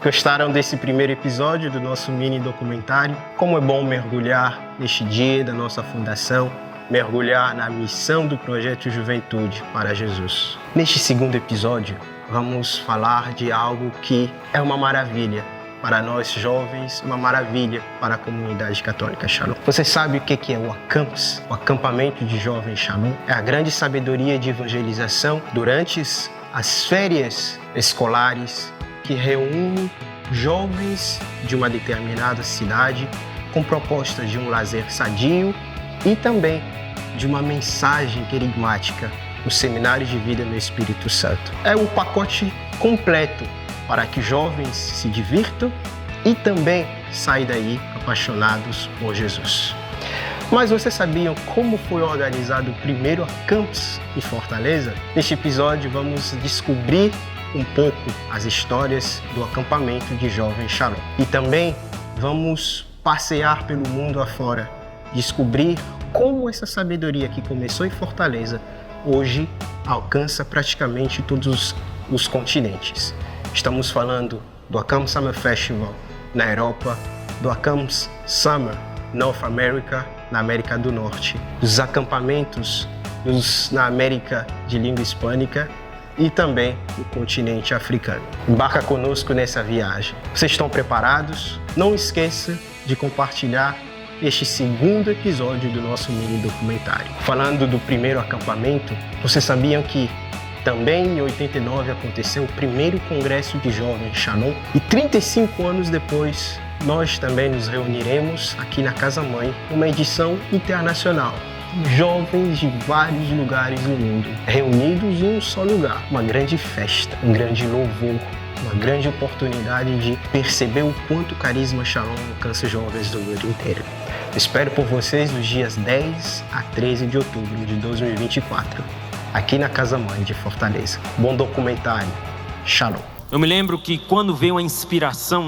Gostaram desse primeiro episódio do nosso mini documentário? Como é bom mergulhar neste dia da nossa fundação, mergulhar na missão do Projeto Juventude para Jesus. Neste segundo episódio, vamos falar de algo que é uma maravilha para nós jovens, uma maravilha para a comunidade católica Shalom. Você sabe o que é o ACAMS? O acampamento de jovens Shalom é a grande sabedoria de evangelização durante as férias escolares que reúne jovens de uma determinada cidade com proposta de um lazer sadio e também de uma mensagem querigmática, o Seminário de Vida no Espírito Santo. É um pacote completo para que jovens se divirtam e também saiam daí apaixonados por Jesus. Mas vocês sabiam como foi organizado o primeiro ACAMS em Fortaleza? Neste episódio vamos descobrir um pouco as histórias do acampamento de jovens Shalom. E também vamos passear pelo mundo afora, descobrir como essa sabedoria que começou em Fortaleza hoje alcança praticamente todos os continentes. Estamos falando do ACAMS Summer Festival na Europa, do ACAMS Summer North America, na América do Norte, dos acampamentos na América de língua hispânica e também no continente africano. Embarca conosco nessa viagem. Vocês estão preparados? Não esqueça de compartilhar este segundo episódio do nosso mini documentário. Falando do primeiro acampamento, vocês sabiam que também em 89 aconteceu o primeiro congresso de jovens Shalom e 35 anos depois nós também nos reuniremos aqui na Casa Mãe numa edição internacional. Jovens de vários lugares do mundo reunidos em um só lugar, uma grande festa, um grande louvor, uma grande oportunidade de perceber o quanto o carisma Shalom alcança jovens do mundo inteiro. Espero por vocês nos dias 10 a 13 de outubro de 2024, aqui na Casa Mãe de Fortaleza. Bom documentário. Shalom. Eu me lembro que quando veio a inspiração,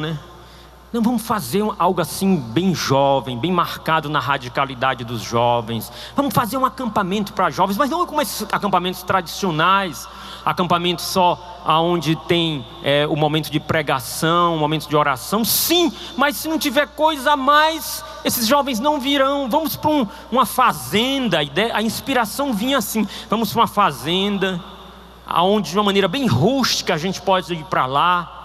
não, vamos fazer algo assim bem jovem, bem marcado na radicalidade dos jovens. Vamos fazer um acampamento para jovens, mas não como esses acampamentos tradicionais, acampamento só onde tem o momento de pregação, o momento de oração. Sim, mas se não tiver coisa a mais, esses jovens não virão. Vamos para uma fazenda. A inspiração vinha assim: vamos para uma fazenda, onde de uma maneira bem rústica a gente pode ir para lá,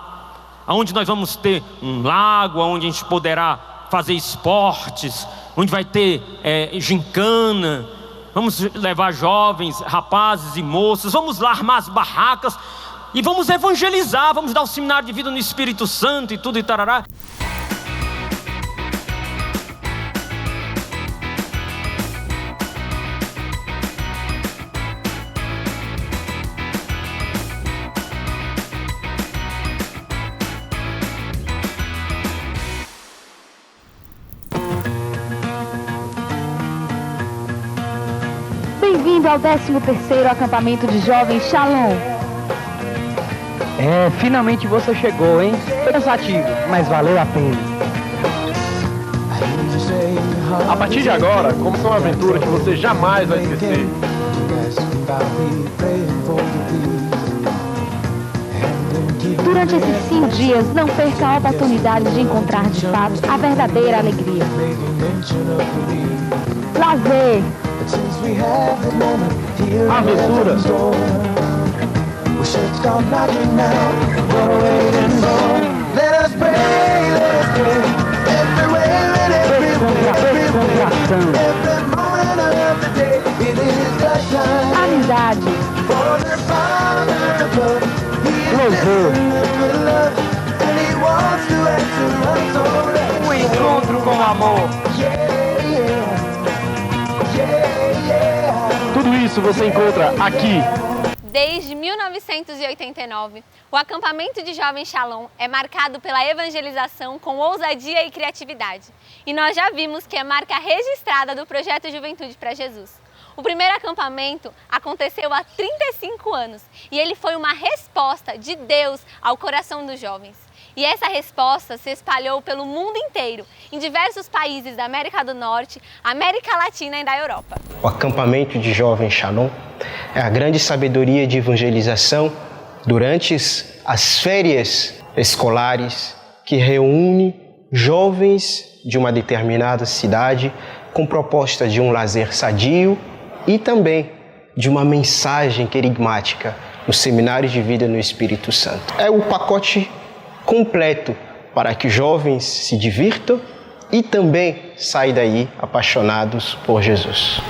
onde nós vamos ter um lago, onde a gente poderá fazer esportes, onde vai ter gincana. Vamos levar jovens, rapazes e moças, vamos lá armar as barracas e vamos evangelizar, vamos dar um seminário de vida no Espírito Santo e tudo e tarará. Bem-vindo ao 13º acampamento de jovens Shalom. Finalmente você chegou, hein? Foi cansativo, mas valeu a pena. A partir de agora, começa uma aventura que você jamais vai esquecer. Durante esses 5 dias, não perca a oportunidade de encontrar de fato a verdadeira alegria. Lazer, Aventura, amizade, Louvor, um encontro com amor. tudo isso você encontra aqui. Desde 1989, o acampamento de jovens Shalom é marcado pela evangelização com ousadia e criatividade. E nós já vimos que é marca registrada do Projeto Juventude para Jesus. O primeiro acampamento aconteceu há 35 anos e ele foi uma resposta de Deus ao coração dos jovens. E essa resposta se espalhou pelo mundo inteiro, em diversos países da América do Norte, América Latina e da Europa. O acampamento de jovens Shalom é a grande sabedoria de evangelização durante as férias escolares que reúne jovens de uma determinada cidade com proposta de um lazer sadio e também de uma mensagem querigmática no Seminário de Vida no Espírito Santo. É o pacote completo para que jovens se divirtam e também saiam daí apaixonados por Jesus.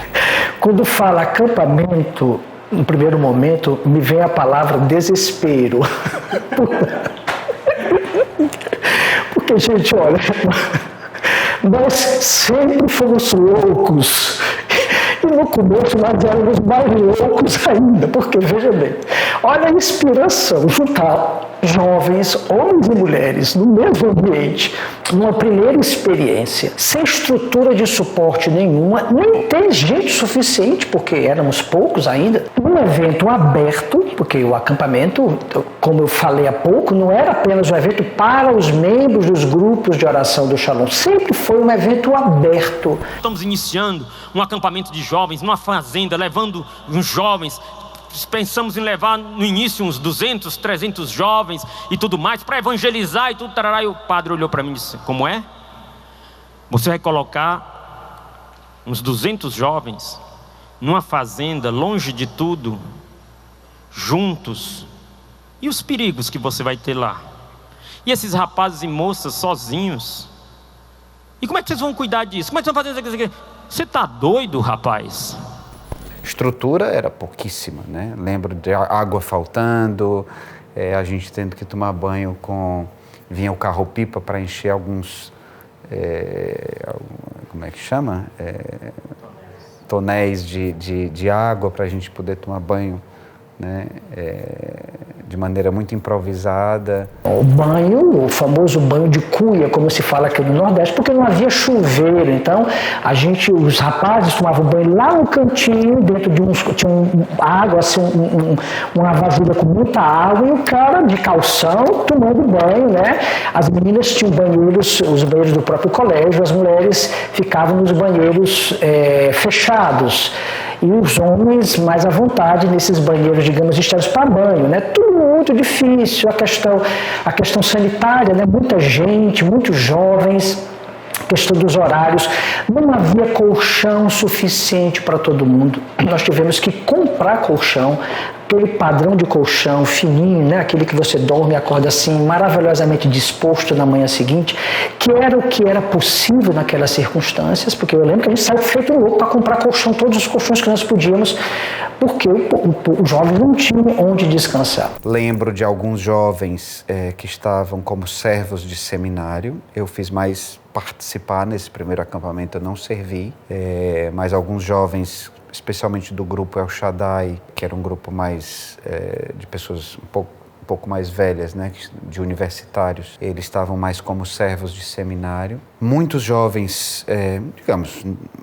Quando fala acampamento, no primeiro momento, me vem a palavra desespero. Porque, gente, olha, nós sempre fomos loucos. E no começo nós éramos mais loucos ainda, porque, veja bem, olha a inspiração, juntar jovens, homens e mulheres, no mesmo ambiente, numa primeira experiência, sem estrutura de suporte nenhuma, nem ter gente suficiente, porque éramos poucos ainda, um evento aberto, porque o acampamento, como eu falei há pouco, não era apenas um evento para os membros dos grupos de oração do Shalom, sempre foi um evento aberto. Estamos iniciando um acampamento de jovens numa fazenda, levando uns jovens. Pensamos em levar no início uns 200, 300 jovens e tudo mais, para evangelizar e tudo, tarará. E o padre olhou para mim e disse: como é? Você vai colocar uns 200 jovens numa fazenda, longe de tudo, juntos, e os perigos que você vai ter lá? E esses rapazes e moças sozinhos? E como é que vocês vão cuidar disso? Como é que vocês vão fazer isso aqui? Você está doido, rapaz? Estrutura era pouquíssima, né? Lembro de água faltando, a gente tendo que tomar banho com... Vinha o carro-pipa para encher alguns... como é que chama? Tonéis de água para a gente poder tomar banho, né? De maneira muito improvisada. O banho, o famoso banho de cuia, como se fala aqui no Nordeste, porque não havia chuveiro. Então, os rapazes tomavam banho lá no cantinho, dentro de tinha água, assim, uma vasilha com muita água, e o cara de calção tomando banho, né? As meninas tinham banheiros, os banheiros do próprio colégio, as mulheres ficavam nos banheiros fechados. E os homens mais à vontade nesses banheiros, digamos, externos para banho, né? Tudo muito difícil, a questão sanitária, né? Muita gente, muitos jovens, questão dos horários, não havia colchão suficiente para todo mundo. Nós tivemos que comprar colchão, aquele padrão de colchão fininho, né? Aquele que você dorme e acorda assim, maravilhosamente disposto na manhã seguinte, que era o que era possível naquelas circunstâncias, porque eu lembro que a gente saiu feito louco para comprar colchão, todos os colchões que nós podíamos, porque os jovens não tinham onde descansar. Lembro de alguns jovens que estavam como servos de seminário. Eu fiz mais participar nesse primeiro acampamento, eu não servi, mas alguns jovens, especialmente do grupo El Shaddai, que era um grupo mais de pessoas um pouco mais velhas, né, de universitários, eles estavam mais como servos de seminário. Muitos jovens,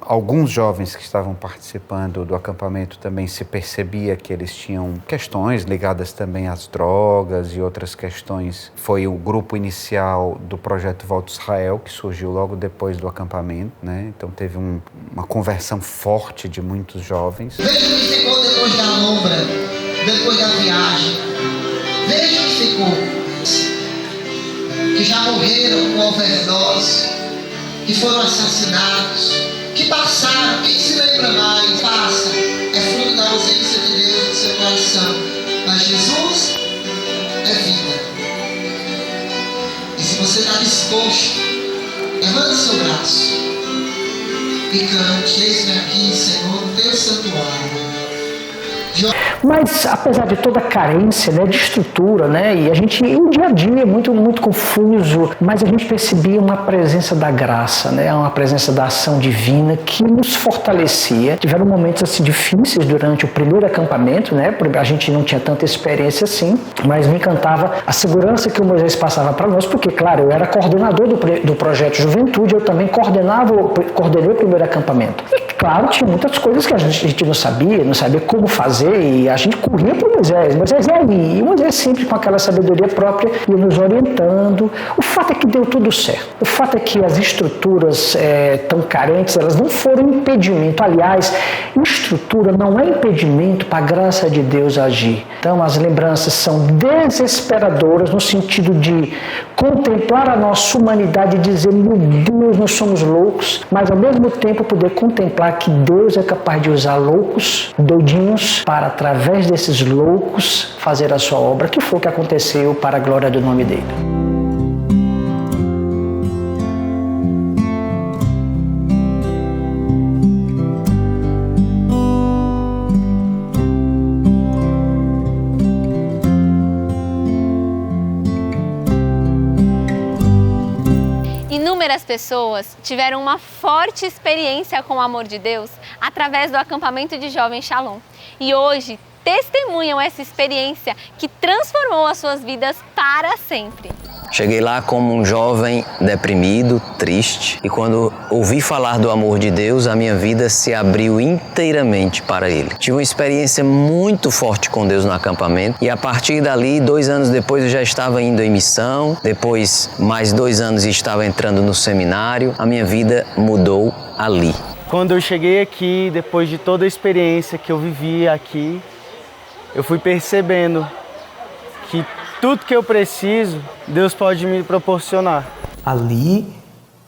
alguns jovens que estavam participando do acampamento também se percebia que eles tinham questões ligadas também às drogas e outras questões. Foi o grupo inicial do projeto Volta Israel, que surgiu logo depois do acampamento, né? Então teve uma conversão forte de muitos jovens. Veja o que ficou depois da lombra, depois da viagem. Veja o que ficou, que já morreram com overdose, que foram assassinados, que passaram, quem se lembra mais, passa, é fruto da ausência de Deus no seu coração, mas Jesus é vida. E se você está disposto, levante seu braço e cante: eis-me aqui, Senhor, no teu santuário. Mas, apesar de toda a carência, né, de estrutura, né, e o dia a dia é muito, muito confuso, mas a gente percebia uma presença da graça, né, uma presença da ação divina que nos fortalecia. Tiveram momentos assim difíceis durante o primeiro acampamento, né, a gente não tinha tanta experiência assim, mas me encantava a segurança que o Moisés passava para nós, porque, claro, eu era coordenador do projeto Juventude, eu também coordenei o primeiro acampamento. E Claro, tinha muitas coisas que a gente não sabia como fazer, e a gente corria para Moisés. Moisés é aí, e Moisés sempre com aquela sabedoria própria ia nos orientando. O fato é que deu tudo certo. O fato é que as estruturas tão carentes, elas não foram impedimento. Aliás, estrutura não é impedimento para a graça de Deus agir. Então, as lembranças são desesperadoras no sentido de contemplar a nossa humanidade e dizer, meu Deus, nós somos loucos, mas ao mesmo tempo poder contemplar que Deus é capaz de usar loucos, doidinhos, para através desses loucos fazer a sua obra, que foi o que aconteceu para a glória do nome dele. Inúmeras pessoas tiveram uma forte experiência com o amor de Deus através do acampamento de jovens Shalom. E hoje testemunham essa experiência que transformou as suas vidas para sempre. Cheguei lá como um jovem deprimido, triste, e quando ouvi falar do amor de Deus, a minha vida se abriu inteiramente para Ele. Tive uma experiência muito forte com Deus no acampamento, e a partir dali, 2 anos depois, eu já estava indo em missão, depois mais 2 anos estava entrando no seminário. A minha vida mudou ali. Quando eu cheguei aqui, depois de toda a experiência que eu vivi aqui, eu fui percebendo que tudo que eu preciso, Deus pode me proporcionar. Ali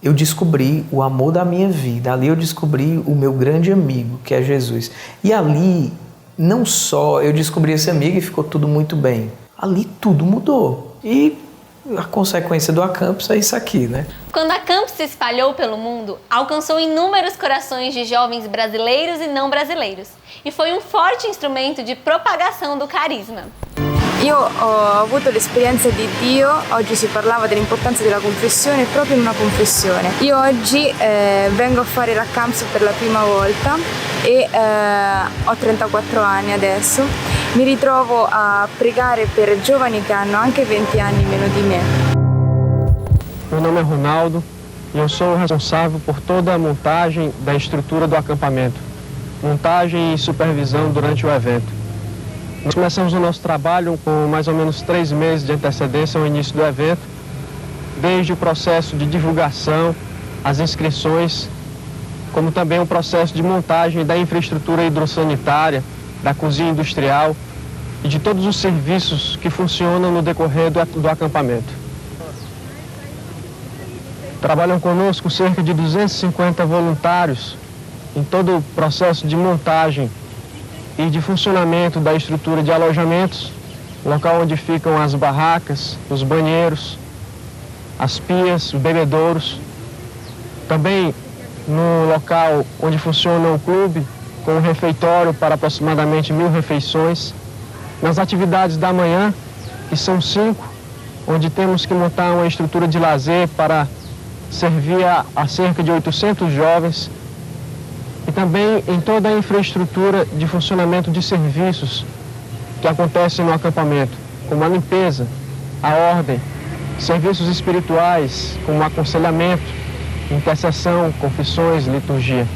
eu descobri o amor da minha vida, ali eu descobri o meu grande amigo, que é Jesus. E ali, não só eu descobri esse amigo e ficou tudo muito bem, ali tudo mudou. E a consequência do Acampus é isso aqui, né? Quando a Acampus se espalhou pelo mundo, alcançou inúmeros corações de jovens brasileiros e não brasileiros. E foi um forte instrumento de propagação do carisma. Io ho avuto l'esperienza di Dio, oggi si parlava dell'importanza della confessione proprio in una confessione. Io oggi vengo a fare la Campus per la prima volta e ho 34 anni adesso. Mi ritrovo a pregare per giovani che hanno anche 20 anni meno di me. Meu nome é Ronaldo e eu sou o responsável por toda a montagem da estrutura do acampamento. Montagem e supervisão durante o evento. Nós começamos o nosso trabalho com mais ou menos 3 meses de antecedência ao início do evento, desde o processo de divulgação, as inscrições, como também o processo de montagem da infraestrutura hidrossanitária, da cozinha industrial e de todos os serviços que funcionam no decorrer do acampamento. Trabalham conosco cerca de 250 voluntários em todo o processo de montagem e de funcionamento da estrutura de alojamentos, local onde ficam as barracas, os banheiros, as pias, os bebedouros. Também no local onde funciona o clube, com um refeitório para aproximadamente 1000 refeições. Nas atividades da manhã, que são 5, onde temos que montar uma estrutura de lazer para servir a cerca de 800 jovens. E também em toda a infraestrutura de funcionamento de serviços que acontecem no acampamento, como a limpeza, a ordem, serviços espirituais, como aconselhamento, intercessão, confissões, liturgia.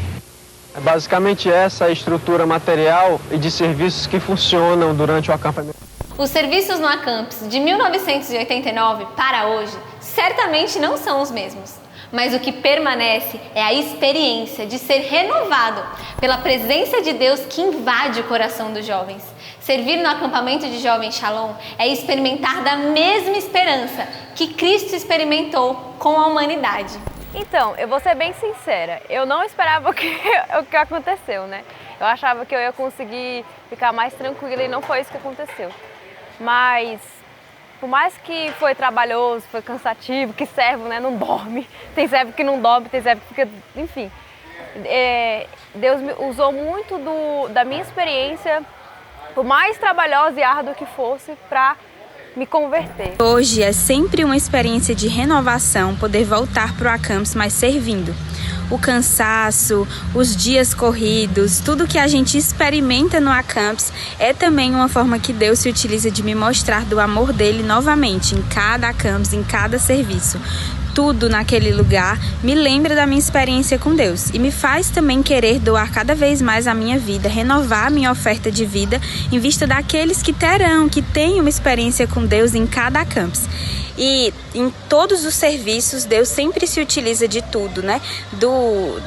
É basicamente essa a estrutura material e de serviços que funcionam durante o acampamento. Os serviços no Acampus de 1989 para hoje certamente não são os mesmos. Mas o que permanece é a experiência de ser renovado pela presença de Deus que invade o coração dos jovens. Servir no acampamento de jovens Shalom é experimentar da mesma esperança que Cristo experimentou com a humanidade. Então, eu vou ser bem sincera, eu não esperava o que aconteceu, né? Eu achava que eu ia conseguir ficar mais tranquila e não foi isso que aconteceu. Mas por mais que foi trabalhoso, foi cansativo, que servo, né, não dorme, tem servo que não dorme, tem servo que fica, enfim. Deus me usou muito da minha experiência, por mais trabalhosa e árdua que fosse, para me converter. Hoje é sempre uma experiência de renovação poder voltar para o Acampus, mas servindo. o cansaço, os dias corridos, tudo que a gente experimenta no Acampus é também uma forma que Deus se utiliza de me mostrar do amor dele novamente, em cada Acampus, em cada serviço. Tudo naquele lugar me lembra da minha experiência com Deus e me faz também querer doar cada vez mais a minha vida, renovar a minha oferta de vida em vista daqueles que têm uma experiência com Deus em cada Acampus. E em todos os serviços, Deus sempre se utiliza de tudo, né?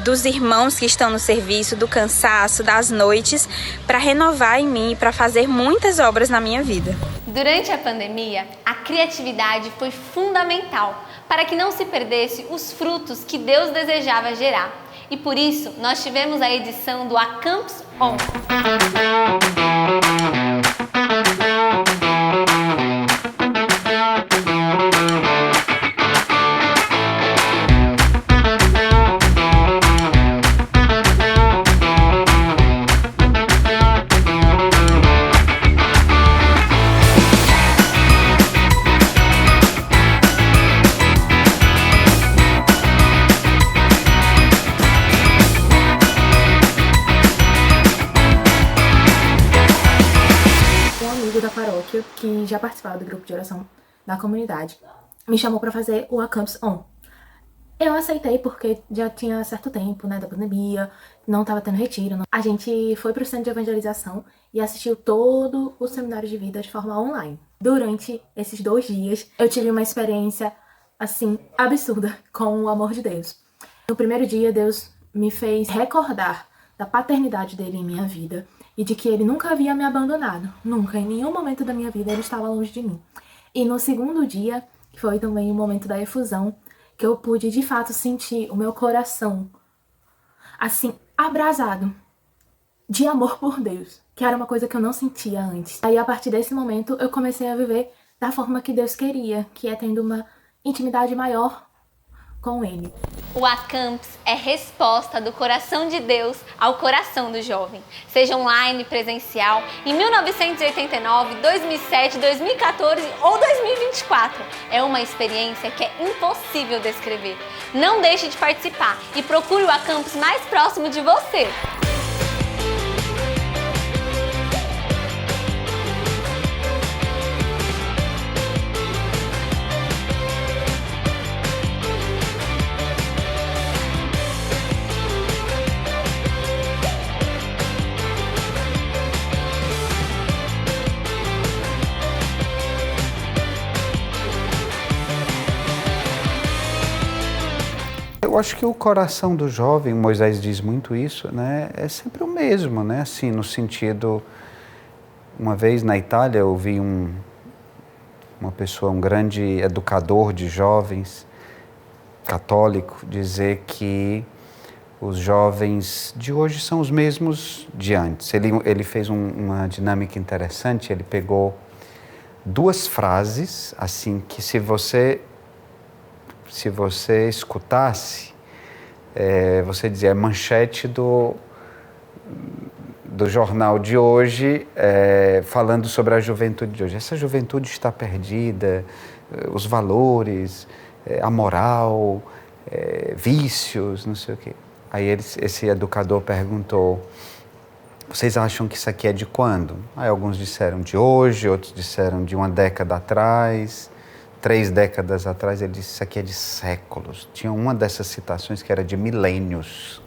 Dos irmãos que estão no serviço, do cansaço, das noites, para renovar em mim e para fazer muitas obras na minha vida. Durante a pandemia, a criatividade foi fundamental para que não se perdesse os frutos que Deus desejava gerar. E por isso, nós tivemos a edição do Acampus On. Que já participava do grupo de oração da comunidade, me chamou para fazer o Acampus On. Eu aceitei porque já tinha certo tempo, né, da pandemia, não estava tendo retiro. Não. A gente foi para o centro de evangelização e assistiu todo o seminário de vida de forma online. Durante esses 2 dias, eu tive uma experiência, assim, absurda com o amor de Deus. No primeiro dia, Deus me fez recordar da paternidade dele em minha vida e de que ele nunca havia me abandonado. Nunca, em nenhum momento da minha vida ele estava longe de mim. E no segundo dia, que foi também o momento da efusão, que eu pude de fato sentir o meu coração, assim, abrasado de amor por Deus, que era uma coisa que eu não sentia antes. Aí a partir desse momento eu comecei a viver da forma que Deus queria, que é tendo uma intimidade maior com Ele. O Acampus é resposta do coração de Deus ao coração do jovem, seja online, presencial, em 1989, 2007, 2014 ou 2024. É uma experiência que é impossível descrever. Não deixe de participar e procure o Acampus mais próximo de você. Eu acho que o coração do jovem, Moisés diz muito isso, né, é sempre o mesmo, né, assim, no sentido, uma vez na Itália eu vi uma pessoa, um grande educador de jovens, católico, dizer que os jovens de hoje são os mesmos de antes. Ele fez uma dinâmica interessante, ele pegou 2 frases, assim, que se você escutasse, você dizia, manchete do jornal de hoje, falando sobre a juventude de hoje. Essa juventude está perdida, os valores, a moral, vícios, não sei o quê. Aí esse educador perguntou, vocês acham que isso aqui é de quando? Aí alguns disseram de hoje, outros disseram de 1 década atrás, 3 décadas atrás. Ele disse, isso aqui é de séculos. Tinha uma dessas citações que era de milênios.